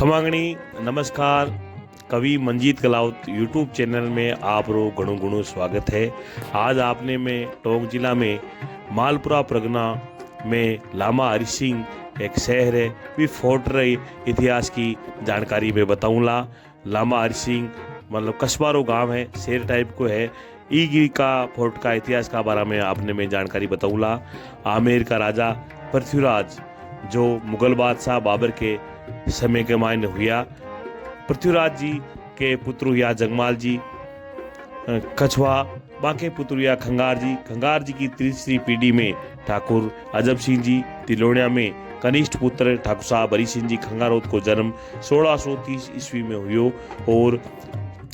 खमागणी नमस्कार। कवि Manjeet Kalawat YouTube channel में आप रो घणो घणो स्वागत है। आज आपने में टोंक जिला में मालपुरा परगना में लामा हरि सिंह एक शहर है भी फोर्ट रही इतिहास की जानकारी में बताऊंला। लामा हरि सिंह मतलब कस्बारो गांव है, शहर टाइप को है। ईगी का फोर्ट का इतिहास का बारे में आपने में जानकारी बताऊंला। आमेर का राजा पृथ्वीराज जो मुगल बादशाह बाबर के समय के मायने हुआ। पृथ्वीराज जी के पुत्र हुआ जगमाल जी कछवा, बाके पुत्र हुआ खंगार जी। खंगार जी की तीसरी पीढ़ी में ठाकुर अजब सिंह जी। तिलोड़िया में कनिष्ठ पुत्र ठाकुर साहब हरि सिंह जी खंगारोत को जन्म 1630 ईस्वी में हुआ और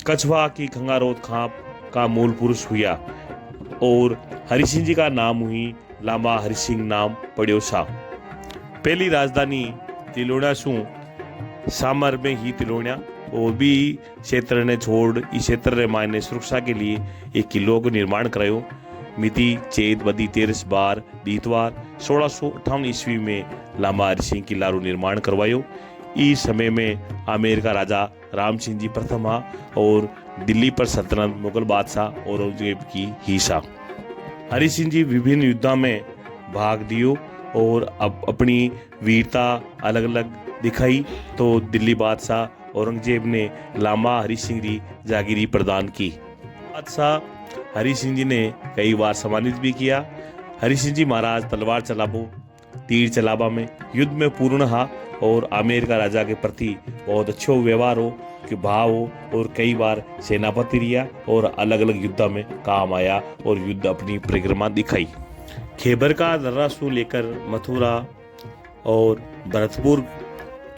कछवा की खंगारोत खाप का मूल पुरुष हुआ और हरि सिंह जी का नाम हुई लामा हरि सिंह नाम पड़ियो सा। पहली राजधानी तिलोड़िया सु सामर में ही तिलोड़िया और भी क्षेत्र ने छोड़ इस क्षेत्र रे मायने सुरक्षा के लिए एक किलो को निर्माण करायो। मिति चेत बदी 13 बार दीतवार 1658 ईस्वी में लामा हरि सिंह किला रो निर्माण करवायो। इस समय में आमेर का राजा राम सिंह जी प्रथम और दिल्ली पर सल्तनत मुगल बादशाह औरंगजेब की हिस्सा। हरि सिंह जी विभिन्न युद्धों में भाग दियो और अब अपनी वीरता अलग अलग दिखाई तो दिल्ली बादशाह औरंगजेब ने लामा हरि सिंह जी जागीरी प्रदान की। बादशाह हरि सिंह जी ने कई बार सम्मानित भी किया। हरि सिंह जी महाराज तलवार चलाबो तीर चलाबा में युद्ध में पूर्ण हा और आमेर का राजा के प्रति बहुत अच्छो व्यवहार हो कि भाव हो और कई बार सेनापति रिया और अलग अलग युद्ध में काम आया और युद्ध अपनी परिक्रमा दिखाई। खैबर का दर्रा से लेकर मथुरा और भरतपुर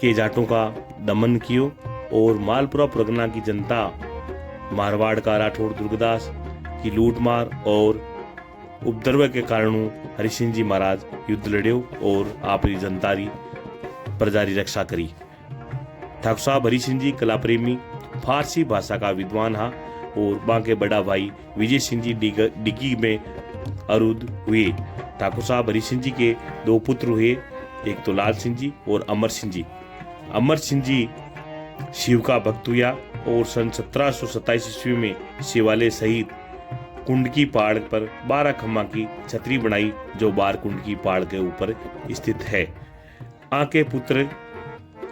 के जाटों का दमन कियो और मालपुरा परगना की जनता मारवाड़ का राठौड़ दुर्गदास की लूटमार और उपद्रव के कारण हरि सिंह जी महाराज युद्ध लड़े और आपकी जनतारी प्रजारी रक्षा करी। ठाकुर साहब हरि सिंह जी कला प्रेमी फारसी भाषा का विद्वान हा और बाके बड़ा भाई विजय सिंह जी डिग्गी में अरुद हुए। ठाकुर साहब हरि सिंह जी के दो पुत्र हुए, एक तो लाल सिंह जी और अमर सिंह जी। अमर सिंह जी शिव का भक्त हुआ और सन 1727 ईस्वी में शिवालय सहित कुंडकी पहाड़ पर 12 खम्मा की छतरी बनाई जो बार कुंडकी पहाड़ के ऊपर स्थित है। आके पुत्र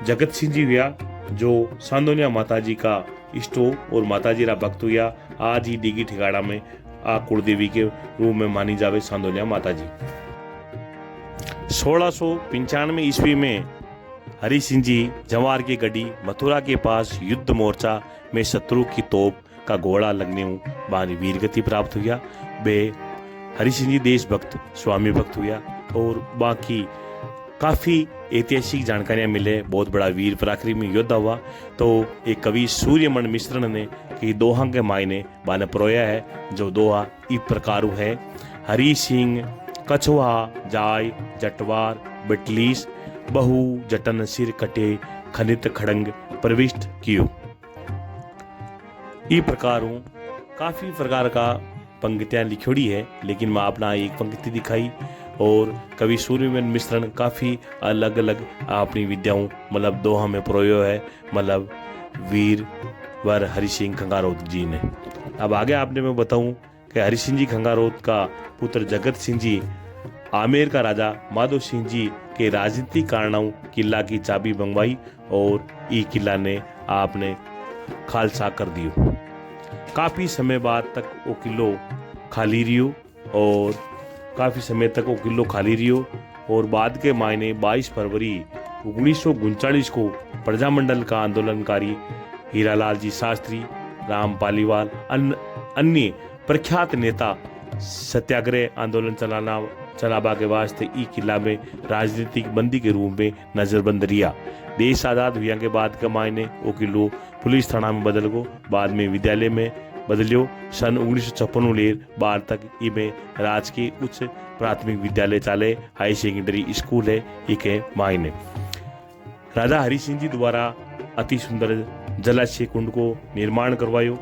जगत सिंह जी हुआ जो सांदोनिया माता जी का इष्टो और माता जी रा भक्त हुआ। आज ही डिगी ठिकाना में आ कुलदेवी के रूप में मानी जावे सांदोनिया माता जी। 1695 ईस्वी में हरि सिंह जी जवार की गढ़ी मथुरा के पास युद्ध मोर्चा में शत्रु की तोप का घोड़ा लगने बानी वीर गति प्राप्त हुआ। वे हरि सिंह जी देशभक्त स्वामी भक्त हुआ और बाकी काफ़ी ऐतिहासिक जानकारियां मिले। बहुत बड़ा वीर पराक्रमी योद्धा हुआ। तो एक कवि सूर्यमन मिश्रण ने कि दोहा के मायने बाने परोया है जो दोहा इस प्रकार है। हरि सिंह कछवा जाय जटवार बटलीस बहु जटन सिर कटे खनित खड़ंग प्रविष्ट कियो। इस प्रकार काफी प्रकार का पंक्तियां लिखोड़ी है लेकिन मैं अपना एक पंक्ति दिखाई और कवि सूर्यमन मिश्रण काफ़ी अलग अलग अपनी विद्याओं मतलब दोहा में प्रयोग है मतलब वीर वर हरि सिंह खंगारोत जी ने। अब आगे आपने मैं बताऊं कि हरि सिंह जी खंगारोत का पुत्र जगत सिंह जी आमेर का राजा माधो सिंह जी के राजनीतिक कारणों किला की चाबी मंगवाई और ई किला ने आपने खालसा कर दियो। काफ़ी समय बाद तक वो किलो खाली रियो और काफ़ी समय तक वो किलो खाली रियो और बाद के मायने 22 फरवरी 1939 को प्रजामंडल का आंदोलनकारी हीरालाल जी शास्त्री, राम पालीवाल अन्य प्रख्यात नेता सत्याग्रह आंदोलन चलाबा के वास्ते ई किला में राजनीतिक बंदी के रूप में नजरबंद रिया। देश आज़ाद हुआ के बाद के मायने वो किलो पुलिस थाना में बदल गो, बाद में विद्यालय में बदलियो। सन 1956 लेर बार तक इमें राजकीय उच्च प्राथमिक विद्यालय चाले, हाई सेकेंडरी स्कूल है इके मायने। राजा हरि सिंह जी द्वारा अति सुंदर जलाशय कुंड को निर्माण करवायो,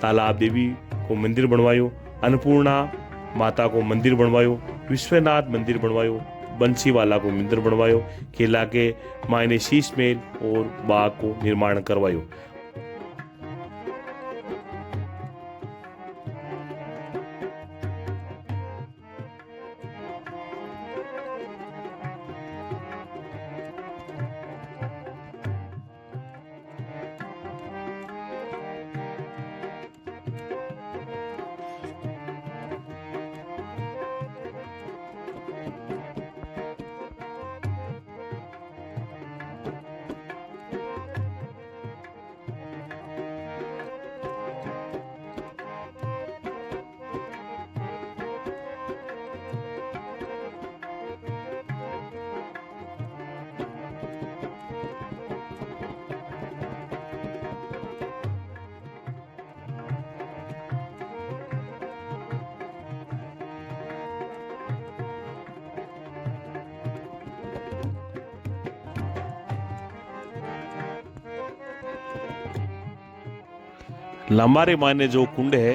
तालाब देवी को मंदिर बनवायो, अन्नपूर्णा माता को मंदिर बनवायो, विश्वनाथ मंदिर बनवायो, बंसीवाला को मंदिर बनवायो। किला के मायने शीश महल और बाग को निर्माण करवायो। लांबारे मायने जो कुंड है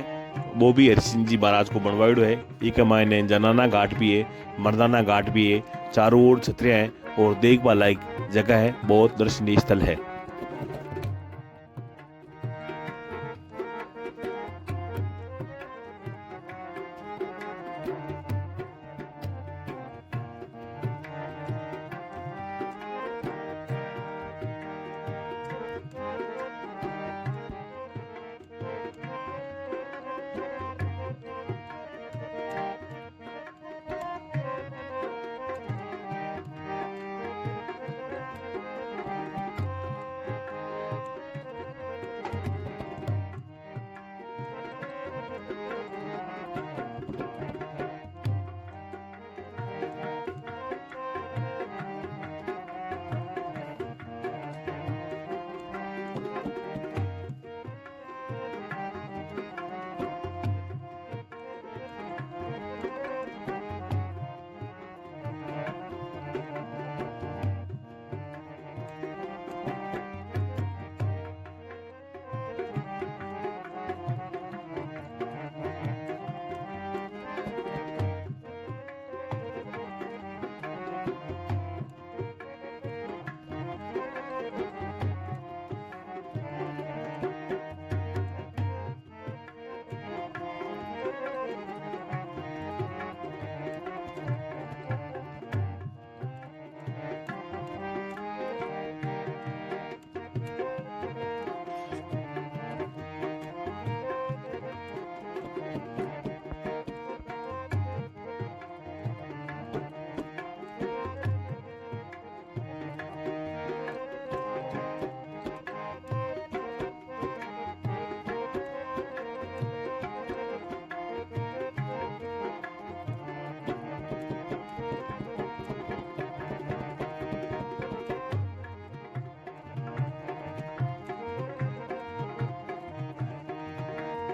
वो भी हरि सिंह जी महाराज को बनवाड़ो है। एक मायने जनाना घाट भी है, मर्दाना घाट भी है, चारों ओर छतरियां हैं और देखभाल लायक जगह है, बहुत दर्शनीय स्थल है।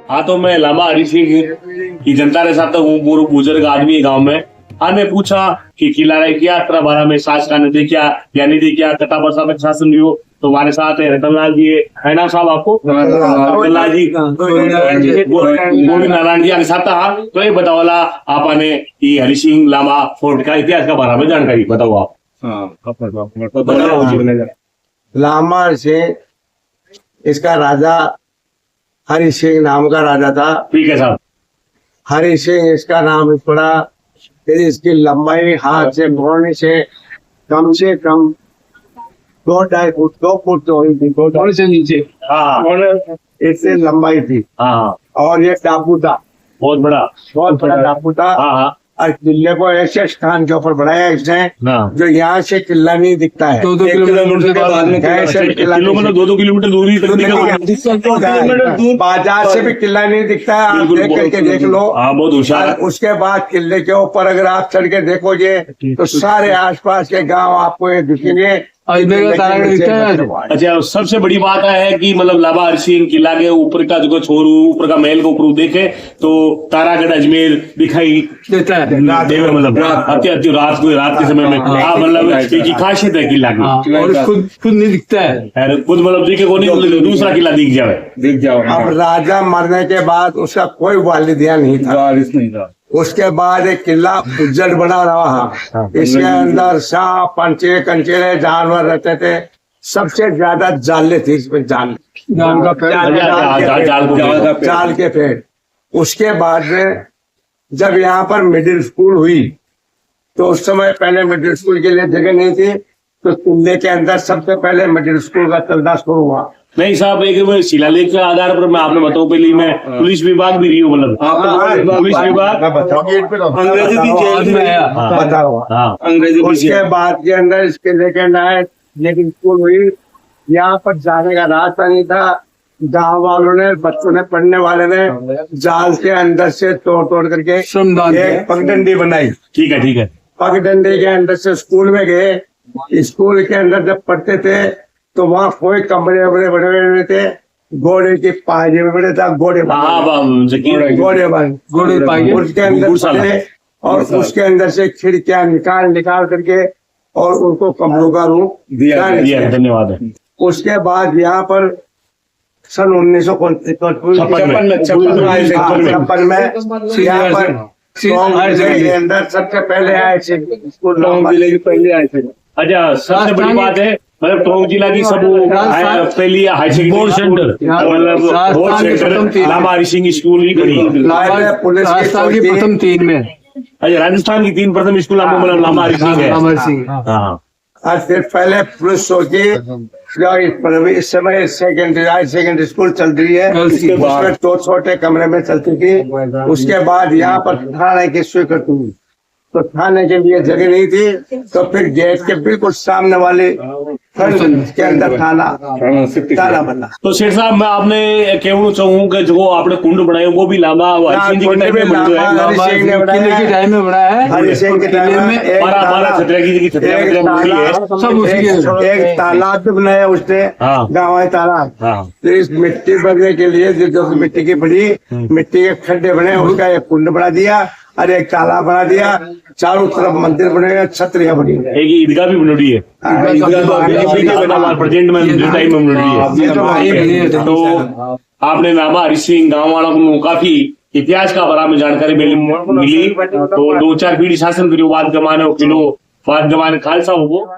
हाँ, तो मैं लामा हरि सिंह की जनता के साथ हूँ, पूर्व बुजुर्ग आदमी है गांव में। हाँ, मैं पूछा कि किला रहे क्या यात्रा बारा में शासका ने देखा या नहीं देखा, कथा बरसा में शासन लियो। तो हमारे साथ है रतनलाल जी, है ना साहब आपको? रतनलाल जी, गोविंद नारायण जी आपके साथ था। तो ये बताओला आपने ये हरि सिंह लामा फोर्ट का इतिहास का बारे में जानकारी बताओ आप। लामा सिंह, इसका राजा हरि सिंह नाम का राजा था। ठीक है साहब। हरि सिंह इसका नाम पड़ा। फिर इसकी लंबाई हाथ से मोड़ने से कम 2 फुट थोड़ी से नीचे, इससे लंबाई थी। हाँ, और ये टापू था, बहुत बड़ा टापू था। हाँ, और किले को ऐसे स्थान के ऊपर बढ़ाया इसने जो यहाँ से किला नहीं दिखता है। 2 किलोमीटर के बाद में किलोमीटर 2 किलोमीटर दूरी बाजार से भी किला नहीं दिखता है। आप देख करके देख लो। बहुत होशियार। उसके बाद किले के ऊपर अगर आप चढ़ के देखोगे तो सारे आसपास के गांव आपको ये दिखेंगे। अच्छा, सबसे बड़ी बात है कि मतलब लामा हरि सिंह किला के ऊपर का जो छोरू ऊपर का महल को ऊपर देखे तो तारागढ़ अजमेर दिखाई देता है। मतलब रात के समय में मतलब इसकी खासियत है किला की। और खुद नहीं दिखता है, खुद मतलब दिखे को नहीं, दूसरा किला दिख जाओ। अब राजा मरने के बाद उसका कोई वालिदिया नहीं था, उसके बाद एक किला उज्जड़ बना रहा। इसके अंदर सांप पंचे कंचेरे जानवर रहते थे। सबसे ज्यादा जाले थे इसमें, जाल जाल के पेड़। उसके बाद में जब यहाँ पर मिडिल स्कूल हुई तो उस समय पहले मिडिल स्कूल के लिए जगह नहीं थी, तो किले के अंदर सबसे पहले मिडिल स्कूल का चलना शुरू हुआ। नहीं साहब, एक शिलालेख के आधार पर मैं आपने बताऊं, पहले मैं पुलिस विभाग भी रही हूँ, मतलब पुलिस विभाग अंग्रेजी की जेल में आया। बता हुआ। हाँ अंग्रेजी की उसके जेल। बाद के अंदर इसके लेके आए, लेकिन स्कूल हुई। यहाँ पर जाने का रास्ता नहीं था। गांव वालों ने, बच्चों ने, पढ़ने वाले ने जाल के अंदर से तोड़ तोड़ करके श्रमदान एक पगडंडी बनाई। ठीक है, ठीक है। पगडंडी के अंदर से स्कूल में गए। स्कूल के अंदर जब पढ़ते थे तो वहाँ कोई कमरे वमरे बने हुए थे। घोड़े की पाजे में बने था, घोड़े घोड़े बन घोड़े पाएंगे। उसके अंदर थे और उसके अंदर से खिड़कियां निकाल करके और उनको कमरों का रूप दिया। धन्यवाद। उसके बाद यहाँ पर सन 1956 में यहाँ पर टोंक जिले के अंदर सबसे पहले आए थे स्कूल। जिले के पहले आए थे। अच्छा, सबसे बड़ी बात है मतलब टोंक जिला की सब पहली हाई सेकेंडरी सेंटर, मतलब बोर्ड सेंटर लामा हरि स्कूल ही खड़ी। पुलिस राजस्थान की प्रथम 3 में। अच्छा, राजस्थान की 3 प्रथम स्कूल आपको मतलब लामा हरि सिंह है। अमर सिंह। हाँ, आज फिर पहले पुलिस होगी, इस समय सेकेंडरी स्कूल चल रही है। उसमें 2 छोटे कमरे में चलती थी। उसके बाद यहाँ पर थाने की स्वीकृति हुई, तो थाने के लिए जगह नहीं थी, तो फिर गेट के बिल्कुल सामने वाले के अंदर थाना बना। तो सेठ साहब, मैं आपने कहना चाहूँ कि जो आपने कुंड बनाए वो भी लामा हरि सिंह जी के टाइम में बना है। किले के टाइम में बना है। हरि सिंह के टाइम में सब उसकी एक तालाब भी बनाया उसने, गाँव तालाब। तो इस मिट्टी भरने के लिए जो मिट्टी की बड़ी मिट्टी के खड्डे बने, उसका एक कुंड बना दिया और एक तालाब बना दिया। चारों तरफ मंदिर बने हैं, छतरियां बनी हैं। एक ईदगाह भी बनी है, प्रेजेंट में जो टाइम में बनी है। तो आपने लामा हरि सिंह गाँव वालों को काफी इतिहास का बारे में जानकारी मिली। तो 2-4 पीढ़ी शासन करियो, बाद जमाने किलो बाद जमाने खालसा हो।